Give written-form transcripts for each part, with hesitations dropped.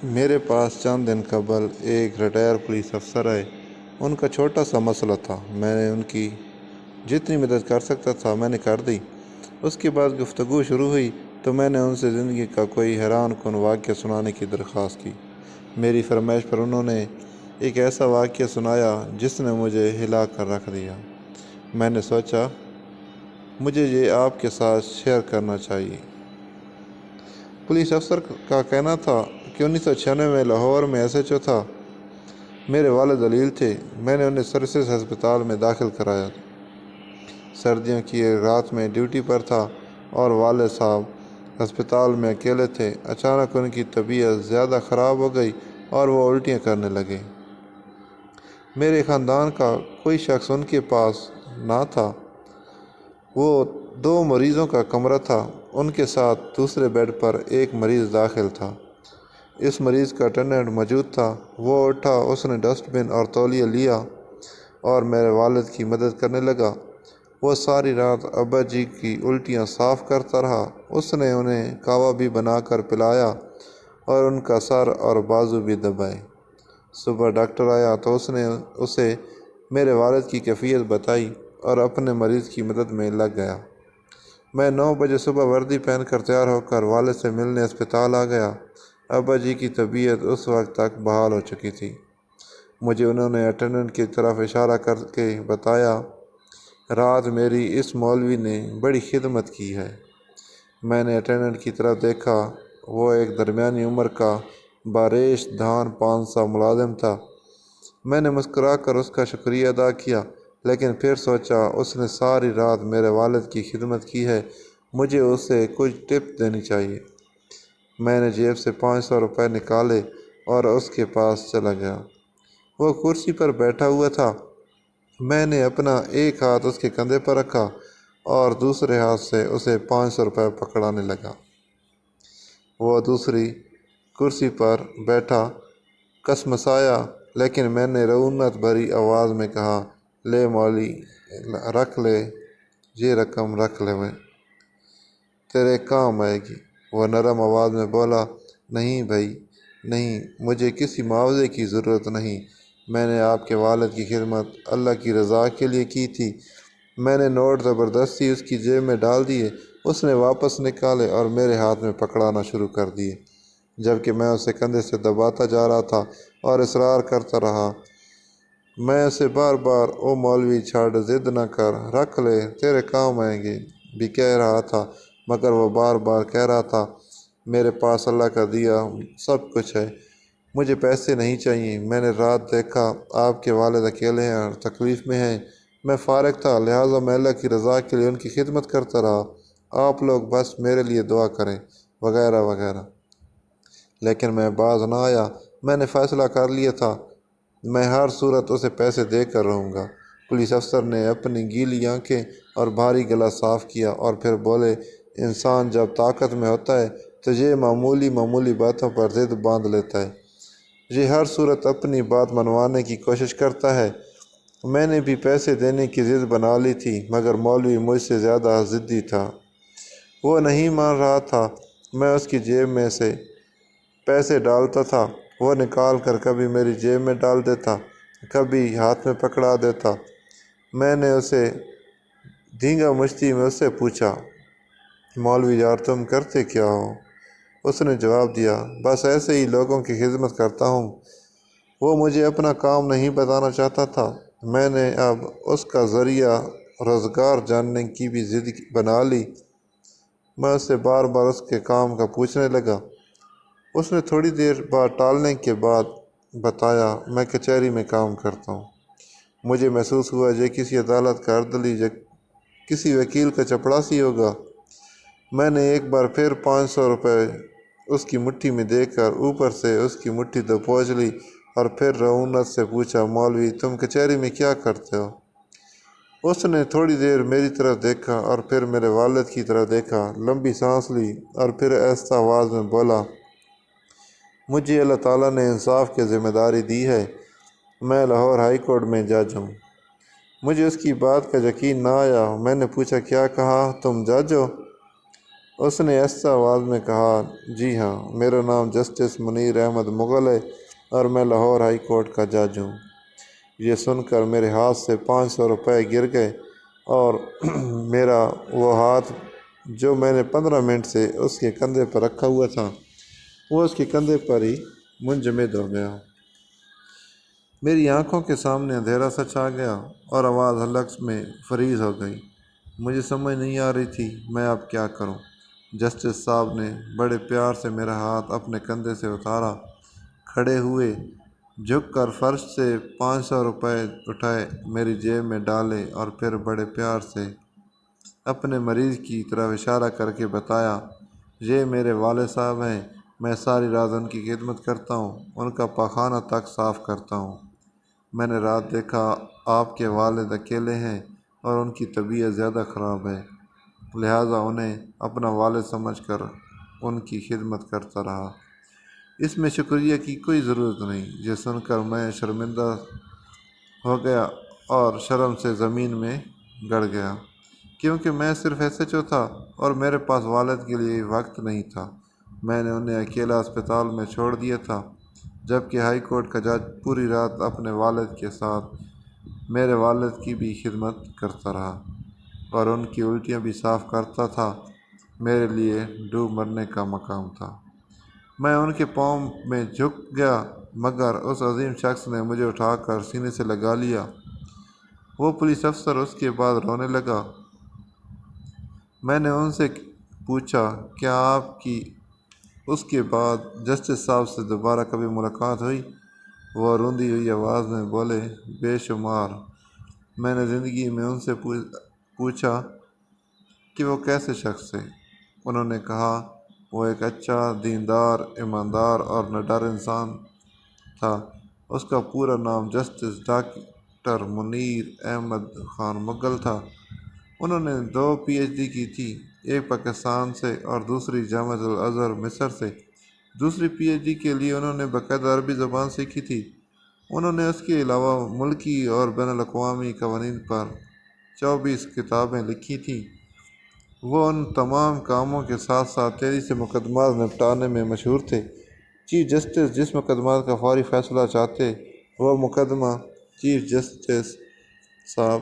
میرے پاس چند دن قبل ایک ریٹائر پولیس افسر آئے۔ ان کا چھوٹا سا مسئلہ تھا۔ میں نے ان کی جتنی مدد کر سکتا تھا میں نے کر دی۔ اس کے بعد گفتگو شروع ہوئی تو میں نے ان سے زندگی کا کوئی حیران کن واقعہ سنانے کی درخواست کی۔ میری فرمائش پر انہوں نے ایک ایسا واقعہ سنایا جس نے مجھے ہلا کر رکھ دیا۔ میں نے سوچا مجھے یہ آپ کے ساتھ شیئر کرنا چاہیے۔ پولیس افسر کا کہنا تھا کہ 1996 میں لاہور میں SHO تھا۔ میرے والد علیل تھے۔ میں نے انہیں سروسز ہسپتال میں داخل کرایا۔ سردیوں کی ایک رات میں ڈیوٹی پر تھا اور والد صاحب ہسپتال میں اکیلے تھے۔ اچانک ان کی طبیعت زیادہ خراب ہو گئی اور وہ الٹیاں کرنے لگے۔ میرے خاندان کا کوئی شخص ان کے پاس نہ تھا۔ وہ 2 مریضوں کا کمرہ تھا۔ ان کے ساتھ دوسرے بیڈ پر ایک مریض داخل تھا۔ اس مریض کا اٹینڈنٹ موجود تھا۔ وہ اٹھا، اس نے ڈسٹ بن اور تولیہ لیا اور میرے والد کی مدد کرنے لگا۔ وہ ساری رات ابا جی کی الٹیاں صاف کرتا رہا۔ اس نے انہیں کہوہ بھی بنا کر پلایا اور ان کا سر اور بازو بھی دبائے۔ صبح ڈاکٹر آیا تو اس نے اسے میرے والد کی کیفیت بتائی اور اپنے مریض کی مدد میں لگ گیا۔ میں 9 بجے صبح وردی پہن کر تیار ہو کر والد سے ملنے اسپتال آ گیا۔ ابا جی کی طبیعت اس وقت تک بحال ہو چکی تھی۔ مجھے انہوں نے اٹینڈنٹ کی طرف اشارہ کر کے بتایا، رات میری اس مولوی نے بڑی خدمت کی ہے۔ میں نے اٹینڈنٹ کی طرف دیکھا۔ وہ ایک درمیانی عمر کا باریش دھان پانسا ملازم تھا۔ میں نے مسکرا کر اس کا شکریہ ادا کیا، لیکن پھر سوچا اس نے ساری رات میرے والد کی خدمت کی ہے، مجھے اسے کچھ ٹپ دینی چاہیے۔ میں نے جیب سے 500 روپے نکالے اور اس کے پاس چلا گیا۔ وہ کرسی پر بیٹھا ہوا تھا۔ میں نے اپنا ایک ہاتھ اس کے کندھے پر رکھا اور دوسرے ہاتھ سے اسے 500 روپے پکڑانے لگا۔ وہ دوسری کرسی پر بیٹھا کسمسایا، لیکن میں نے رعونت بھری آواز میں کہا، لے مولوی رکھ لے، یہ رقم رکھ لے، تیرے کام آئے گی۔ وہ نرم آواز میں بولا، نہیں بھائی نہیں، مجھے کسی معاوضے کی ضرورت نہیں۔ میں نے آپ کے والد کی خدمت اللہ کی رضا کے لیے کی تھی۔ میں نے نوٹ زبردستی اس کی جیب میں ڈال دیے۔ اس نے واپس نکالے اور میرے ہاتھ میں پکڑانا شروع کر دیے، جبکہ میں اسے کندھے سے دباتا جا رہا تھا اور اصرار کرتا رہا۔ میں اسے بار بار او مولوی چھاڑ، ضد نہ کر، رکھ لے، تیرے کام آئیں گے بھی کہہ رہا تھا، مگر وہ بار بار کہہ رہا تھا، میرے پاس اللہ کا دیا سب کچھ ہے، مجھے پیسے نہیں چاہیے۔ میں نے رات دیکھا آپ کے والد اکیلے ہیں اور تکلیف میں ہیں، میں فارغ تھا، لہٰذا میں اللہ کی رضا کے لیے ان کی خدمت کرتا رہا۔ آپ لوگ بس میرے لیے دعا کریں، وغیرہ وغیرہ۔ لیکن میں باز نہ آیا۔ میں نے فیصلہ کر لیا تھا، میں ہر صورت اسے پیسے دے کر رہوں گا۔ پولیس افسر نے اپنی گیلی آنکھیں اور بھاری گلا صاف کیا اور پھر بولے، انسان جب طاقت میں ہوتا ہے تو یہ معمولی باتوں پر ضد باندھ لیتا ہے، یہ ہر صورت اپنی بات منوانے کی کوشش کرتا ہے۔ میں نے بھی پیسے دینے کی ضد بنا لی تھی، مگر مولوی مجھ سے زیادہ ضدی تھا۔ وہ نہیں مان رہا تھا۔ میں اس کی جیب میں سے پیسے ڈالتا تھا، وہ نکال کر کبھی میری جیب میں ڈال دیتا، کبھی ہاتھ میں پکڑا دیتا۔ میں نے اسے دھینگا مشتی میں اس سے پوچھا، مولوی یار تم کرتے کیا ہو؟ اس نے جواب دیا، بس ایسے ہی لوگوں کی خدمت کرتا ہوں۔ وہ مجھے اپنا کام نہیں بتانا چاہتا تھا۔ میں نے اب اس کا ذریعہ روزگار جاننے کی بھی ضد بنا لی۔ میں اس سے بار بار اس کے کام کا پوچھنے لگا۔ اس نے تھوڑی دیر بعد ٹالنے کے بعد بتایا، میں کچہری میں کام کرتا ہوں۔ مجھے محسوس ہوا یہ کسی عدالت کا عرضلی یا کسی وکیل کا چپڑاسی ہوگا۔ میں نے ایک بار پھر 500 روپے اس کی مٹھی میں دے کر اوپر سے اس کی مٹھی دبوچ لی اور پھر رعونت سے پوچھا، مولوی تم کچہری میں کیا کرتے ہو؟ اس نے تھوڑی دیر میری طرف دیکھا اور پھر میرے والد کی طرف دیکھا، لمبی سانس لی اور پھر آہستہ آواز میں بولا، مجھے اللہ تعالیٰ نے انصاف کی ذمہ داری دی ہے، میں لاہور ہائی کورٹ میں جج ہوں۔ مجھے اس کی بات کا یقین نہ آیا۔ میں نے پوچھا، کیا کہا، تم جج ہو؟ اس نے ایسا آواز میں کہا، جی ہاں، میرا نام جسٹس منیر احمد مغل ہے اور میں لاہور ہائی کورٹ کا جج ہوں۔ یہ سن کر میرے ہاتھ سے 500 روپے گر گئے اور میرا وہ ہاتھ جو میں نے 15 منٹ سے اس کے کندھے پر رکھا ہوا تھا وہ اس کے کندھے پر ہی منجمد ہو گیا۔ میری آنکھوں کے سامنے اندھیرا سا چھا گیا اور آواز حلق میں فریز ہو گئی۔ مجھے سمجھ نہیں آ رہی تھی میں اب کیا کروں۔ جسٹس صاحب نے بڑے پیار سے میرا ہاتھ اپنے کندھے سے اتارا، کھڑے ہوئے، جھک کر فرش سے 500 روپے اٹھائے، میری جیب میں ڈالے اور پھر بڑے پیار سے اپنے مریض کی طرف اشارہ کر کے بتایا، یہ میرے والد صاحب ہیں، میں ساری رات ان کی خدمت کرتا ہوں، ان کا پاخانہ تک صاف کرتا ہوں۔ میں نے رات دیکھا آپ کے والد اکیلے ہیں اور ان کی طبیعت زیادہ خراب ہے، لہٰذا انہیں اپنا والد سمجھ کر ان کی خدمت کرتا رہا۔ اس میں شکریہ کی کوئی ضرورت نہیں۔ یہ سن کر میں شرمندہ ہو گیا اور شرم سے زمین میں گڑ گیا، کیونکہ میں صرف ایس ایچ او تھا اور میرے پاس والد کے لیے وقت نہیں تھا۔ میں نے انہیں اکیلا اسپتال میں چھوڑ دیا تھا، جبکہ ہائی کورٹ کا جج پوری رات اپنے والد کے ساتھ میرے والد کی بھی خدمت کرتا رہا اور ان کی الٹیاں بھی صاف کرتا تھا۔ میرے لیے ڈوب مرنے کا مقام تھا۔ میں ان کے پاؤں میں جھک گیا، مگر اس عظیم شخص نے مجھے اٹھا کر سینے سے لگا لیا۔ وہ پولیس افسر اس کے بعد رونے لگا۔ میں نے ان سے پوچھا، کیا آپ کی اس کے بعد جسٹس صاحب سے دوبارہ کبھی ملاقات ہوئی؟ وہ روندی ہوئی آواز میں بولے، بے شمار۔ میں نے زندگی میں ان سے پوچھا کہ وہ کیسے شخص تھے۔ انہوں نے کہا، وہ ایک اچھا، دیندار، ایماندار اور نڈر انسان تھا۔ اس کا پورا نام جسٹس ڈاکٹر منیر احمد خان مغل تھا۔ انہوں نے 2 PhD کی تھی، ایک پاکستان سے اور دوسری جامعۃ الازہر مصر سے۔ دوسری PhD کے لیے انہوں نے باقاعدہ عربی زبان سیکھی تھی۔ انہوں نے اس کے علاوہ ملکی اور بین الاقوامی قوانین پر 24 کتابیں لکھی تھیں۔ وہ ان تمام کاموں کے ساتھ ساتھ تیزی سے مقدمات نپٹانے میں مشہور تھے۔ چیف جسٹس جس مقدمات کا فوری فیصلہ چاہتے، وہ مقدمہ چیف جسٹس صاحب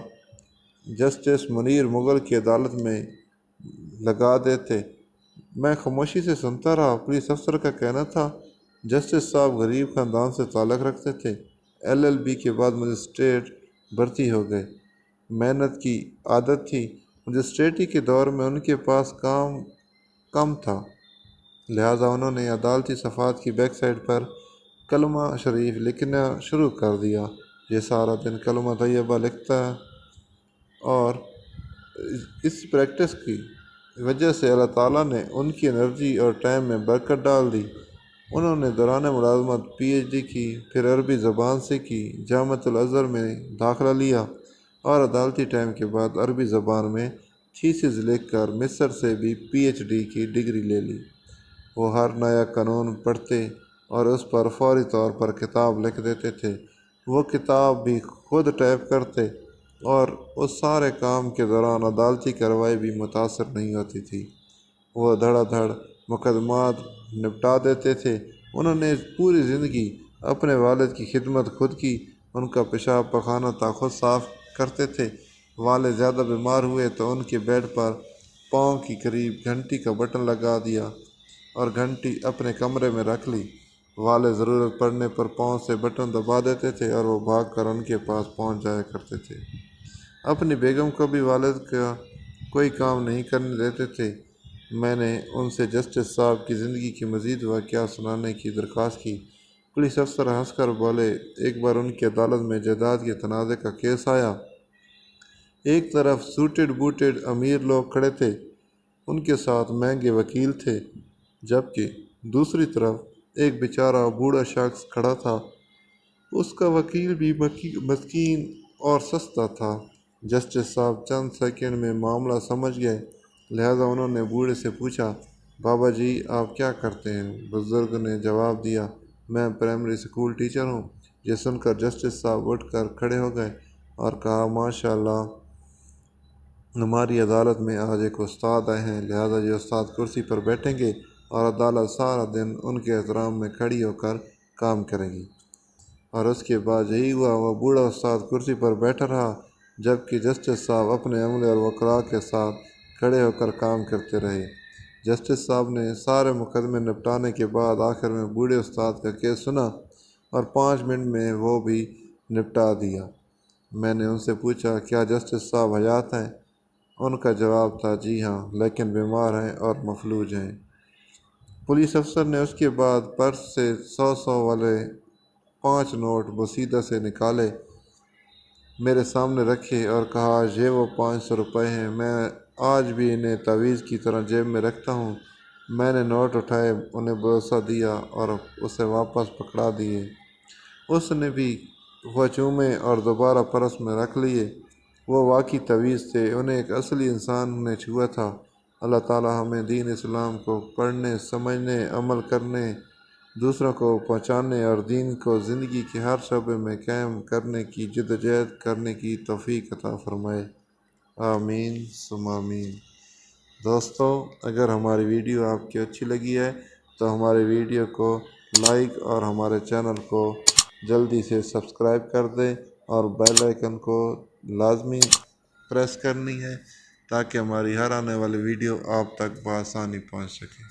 جسٹس منیر مغل کی عدالت میں لگا دیتے۔ میں خاموشی سے سنتا رہا۔ پولیس افسر کا کہنا تھا، جسٹس صاحب غریب خاندان سے تعلق رکھتے تھے، LLB کے بعد مجسٹریٹ بھرتی ہو گئے۔ محنت کی عادت تھی، مجسٹریٹی کے دور میں ان کے پاس کام کم تھا، لہٰذا انہوں نے عدالتی صفحات کی بیک سائڈ پر کلمہ شریف لکھنا شروع کر دیا۔ یہ سارا دن کلمہ طیبہ لکھتا اور اس پریکٹس کی وجہ سے اللہ تعالیٰ نے ان کی انرجی اور ٹائم میں برکت ڈال دی۔ انہوں نے دوران ملازمت PhD کی، پھر عربی زبان سیکھی، جامعۃ الازہر میں داخلہ لیا اور عدالتی ٹائم کے بعد عربی زبان میں تھیسس لکھ کر مصر سے بھی PhD کی ڈگری لے لی۔ وہ ہر نیا قانون پڑھتے اور اس پر فوری طور پر کتاب لکھ دیتے تھے۔ وہ کتاب بھی خود ٹائپ کرتے اور اس سارے کام کے دوران عدالتی کارروائی بھی متاثر نہیں ہوتی تھی۔ وہ دھڑا دھڑ مقدمات نپٹا دیتے تھے۔ انہوں نے پوری زندگی اپنے والد کی خدمت خود کی، ان کا پیشاب پاخانہ تک خود صاف کرتے تھے۔ والد زیادہ بیمار ہوئے تو ان کے بیڈ پر پاؤں کی قریب گھنٹی کا بٹن لگا دیا اور گھنٹی اپنے کمرے میں رکھ لی۔ والد ضرورت پڑنے پر پاؤں سے بٹن دبا دیتے تھے اور وہ بھاگ کر ان کے پاس پہنچ جایا کرتے تھے۔ اپنی بیگم کو بھی والد کا کوئی کام نہیں کرنے دیتے تھے۔ میں نے ان سے جسٹس صاحب کی زندگی کے مزید واقعات سنانے کی درخواست کی۔ پولیس افسر ہنس کر بولے، ایک بار ان کی عدالت میں جائیداد کے تنازع کا کیس آیا۔ ایک طرف سوٹڈ بوٹڈ امیر لوگ کھڑے تھے، ان کے ساتھ مہنگے وکیل تھے، جبکہ دوسری طرف ایک بیچارہ بوڑھا شخص کھڑا تھا۔ اس کا وکیل بھی مسکین اور سستا تھا۔ جسٹس صاحب چند سیکنڈ میں معاملہ سمجھ گئے، لہٰذا انہوں نے بوڑھے سے پوچھا، بابا جی آپ کیا کرتے ہیں؟ بزرگ نے جواب دیا، میں پرائمری اسکول ٹیچر ہوں۔ یہ سن کر جسٹس صاحب اٹھ کر کھڑے ہو گئے اور کہا، ماشاء اللہ، ہماری عدالت میں آج ایک استاد آئے ہیں، لہذا یہ استاد کرسی پر بیٹھیں گے اور عدالت سارا دن ان کے احترام میں کھڑی ہو کر کام کرے گی۔ اور اس کے بعد یہی ہوا، وہ بوڑھا استاد کرسی پر بیٹھا رہا جبکہ جسٹس صاحب اپنے عملے اور وکلاء کے ساتھ کھڑے ہو کر کام کرتے رہے۔ جسٹس صاحب نے سارے مقدمے نپٹانے کے بعد آخر میں بوڑھے استاد کا کیس سنا اور 5 منٹ میں وہ بھی نپٹا دیا۔ میں نے ان سے پوچھا، کیا جسٹس صاحب حیات ہیں؟ ان کا جواب تھا، جی ہاں، لیکن بیمار ہیں اور مفلوج ہیں۔ پولیس افسر نے اس کے بعد پرس سے 100 والے 5 نوٹ بوسیدہ سے نکالے، میرے سامنے رکھے اور کہا، یہ وہ 500 روپے ہیں، میں آج بھی انہیں تعویذ کی طرح جیب میں رکھتا ہوں۔ میں نے نوٹ اٹھائے، انہیں بوسہ دیا اور اسے واپس پکڑا دیے۔ اس نے بھی وہ چومے اور دوبارہ پرس میں رکھ لیے۔ وہ واقعی تعویذ تھے، انہیں ایک اصلی انسان نے چھوا تھا۔ اللہ تعالی ہمیں دین اسلام کو پڑھنے، سمجھنے، عمل کرنے، دوسروں کو پہنچانے اور دین کو زندگی کے ہر شعبے میں قائم کرنے کی جدوجہد کرنے کی توفیق عطا فرمائے۔ آمین ثم آمین۔ دوستو، اگر ہماری ویڈیو آپ کی اچھی لگی ہے تو ہمارے ویڈیو کو لائک اور ہمارے چینل کو جلدی سے سبسکرائب کر دیں اور بیل آئیکن کو لازمی پریس کرنی ہے تاکہ ہماری ہر آنے والی ویڈیو آپ تک بآسانی پہنچ سکے۔